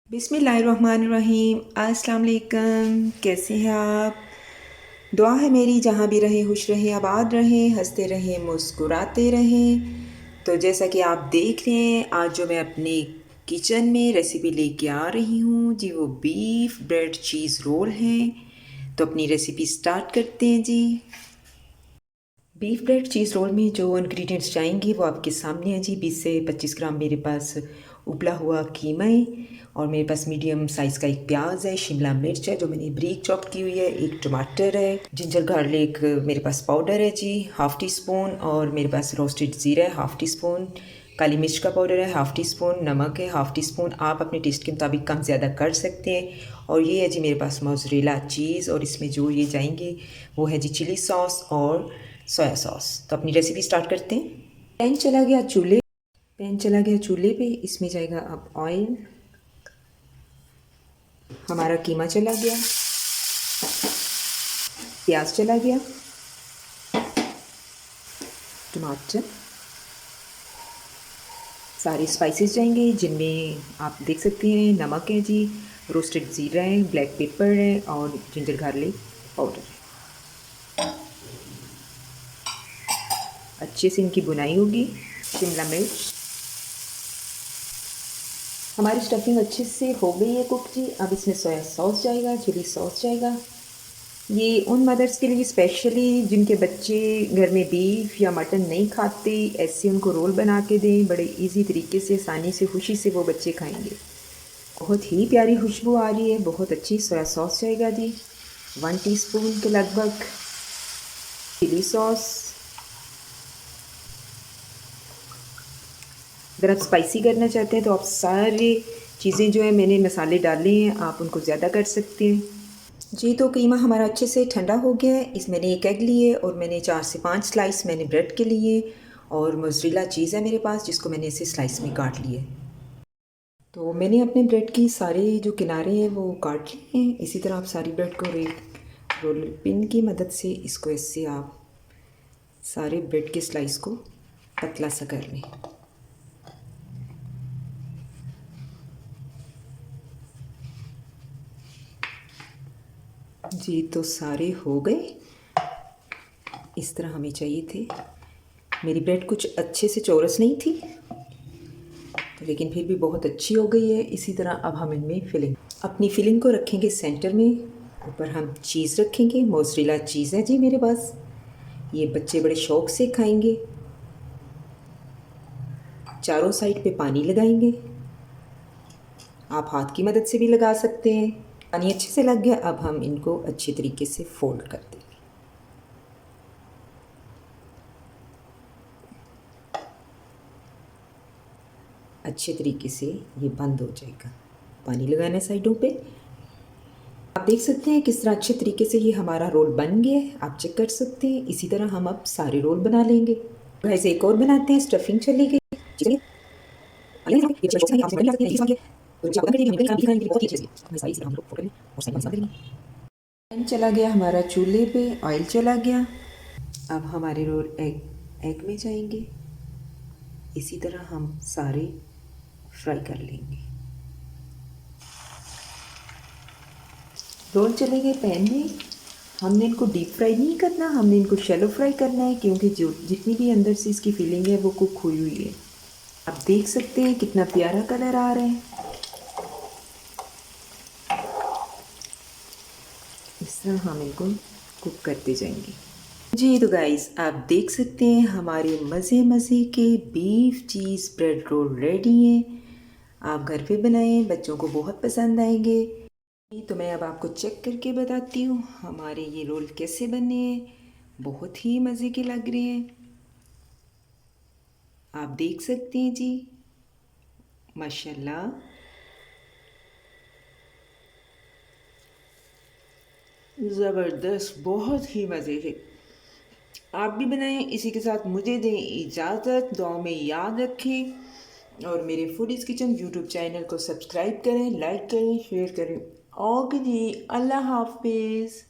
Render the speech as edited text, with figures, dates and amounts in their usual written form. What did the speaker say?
बिस्मिल्लाहिर्रहमानिर्रहीम। अस्सलाम वालेकुम। कैसे हैं आप? दुआ है मेरी जहाँ भी रहे खुश रहे आबाद रहें, हंसते रहें मुस्कुराते रहें। तो जैसा कि आप देख रहे हैं, आज जो मैं अपने किचन में रेसिपी लेके आ रही हूँ जी, वो बीफ ब्रेड चीज़ रोल हैं। तो अपनी रेसिपी स्टार्ट करते हैं जी। बीफ ब्रेड चीज़ रोल में जो इंग्रेडिएंट्स चाहिएंगे वो आपके सामने है जी। 20 से 25 ग्राम मेरे पास उबला हुआ कीमा है, और मेरे पास मीडियम साइज़ का एक प्याज है, शिमला मिर्च है जो मैंने ब्रीक चॉप की हुई है, एक टमाटर है, जिंजर गार्लिक मेरे पास पाउडर है जी हाफ़ टी स्पून, और मेरे पास रोस्टेड ज़ीरा है हाफ़ टी स्पून, काली मिर्च का पाउडर है हाफ़ टी स्पून, नमक है हाफ़ टी स्पून। आप अपने टेस्ट के मुताबिक कम ज़्यादा कर सकते हैं। और ये है जी मेरे पास मोज़रेला चीज़, और इसमें जो ये जाएंगे वो है जी चिली सॉस और सोया सॉस। तो अपनी रेसिपी स्टार्ट करते हैं। पैन चला गया चूल्हे पे। इसमें जाएगा अब ऑयल। हमारा कीमा चला गया, प्याज चला गया, टमाटर, सारे स्पाइसेस जाएंगे जिनमें आप देख सकते हैं नमक है जी, रोस्टेड ज़ीरा है, ब्लैक पेपर है, और जिंजर गार्लिक पाउडर है। अच्छे से इनकी बुनाई होगी। शिमला मिर्च, हमारी स्टफिंग अच्छे से हो गई है कुक जी। अब इसमें सोया सॉस जाएगा, चिली सॉस जाएगा। ये उन मदर्स के लिए स्पेशली जिनके बच्चे घर में बीफ या मटन नहीं खाते, ऐसे उनको रोल बना के दें। बड़े इजी तरीके से, आसानी से, खुशी से वो बच्चे खाएंगे। बहुत ही प्यारी खुशबू आ रही है, बहुत अच्छी। सोया सॉस जाएगा जी 1 टीस्पून के लगभग, चिली सॉस। अगर आप स्पाइसी करना चाहते हैं तो आप सारे चीज़ें जो है मैंने मसाले डाले हैं, आप उनको ज़्यादा कर सकते हैं जी। तो कीमा हमारा अच्छे से ठंडा हो गया है। इस मैंने एक एग लिए, और मैंने 4 से 5 स्लाइस मैंने ब्रेड के लिए, और मोज़रेला चीज़ है मेरे पास जिसको मैंने इसे स्लाइस में काट लिए। तो मैंने अपने ब्रेड की सारे जो किनारे हैं वो काट लिए हैं। इसी तरह आप सारी ब्रेड को रोल पिन की मदद से इसको ऐसे आप सारे ब्रेड के स्लाइस को पतला सा कर लें। जी तो सारे हो गए, इस तरह हमें चाहिए थे। मेरी ब्रेड कुछ अच्छे से चौरस नहीं थी, तो लेकिन फिर भी बहुत अच्छी हो गई है। इसी तरह अब हम इनमें अपनी फिलिंग को रखेंगे सेंटर में। ऊपर हम चीज़ रखेंगे, मोज़रेला चीज़ है जी मेरे पास, ये बच्चे बड़े शौक़ से खाएंगे। चारों साइड पे पानी लगाएंगे, आप हाथ की मदद से भी लगा सकते हैं। पानी अच्छे से लग गया, अब हम इनको अच्छे तरीके से फोल्ड कर देंगे। अच्छे तरीके से ये बंद हो जाएगा। पानी लगाना है साइडों पे। आप देख सकते हैं किस तरह अच्छे तरीके से ये हमारा रोल बन गया है, आप चेक कर सकते हैं। इसी तरह हम अब सारे रोल बना लेंगे। वैसे एक और बनाते हैं। स्टफिंग चली गई, पैन चला गया हमारा चूल्हे पे, ऑयल चला गया। अब हमारे रोल एग में जाएंगे। इसी तरह हम सारे फ्राई कर लेंगे। रोल चले गए पैन में। हमने इनको डीप फ्राई नहीं करना, हमने इनको शैलो फ्राई करना है, क्योंकि जो जितनी भी अंदर से इसकी फीलिंग है वो कुक हुई हुई है। आप देख सकते हैं कितना प्यारा कलर आ रहा है। इस तरह हम इनको कुक करते जाएंगे जी। तो गाइस आप देख सकते हैं हमारे मज़े मज़े के बीफ चीज़ ब्रेड रोल रेडी हैं। आप घर पे बनाएं, बच्चों को बहुत पसंद आएंगे। तो मैं अब आपको चेक करके बताती हूँ हमारे ये रोल कैसे बने हैं। बहुत ही मज़े के लग रहे हैं, आप देख सकते हैं जी, माशाल्लाह। ज़बरदस्त, बहुत ही मज़े के। आप भी बनाएं। इसी के साथ मुझे दें इजाज़त, दुआ में याद रखें, और मेरे फूडीज़ किचन यूट्यूब चैनल को सब्सक्राइब करें, लाइक करें, शेयर करें। ओके जी, अल्लाह हाफिज़।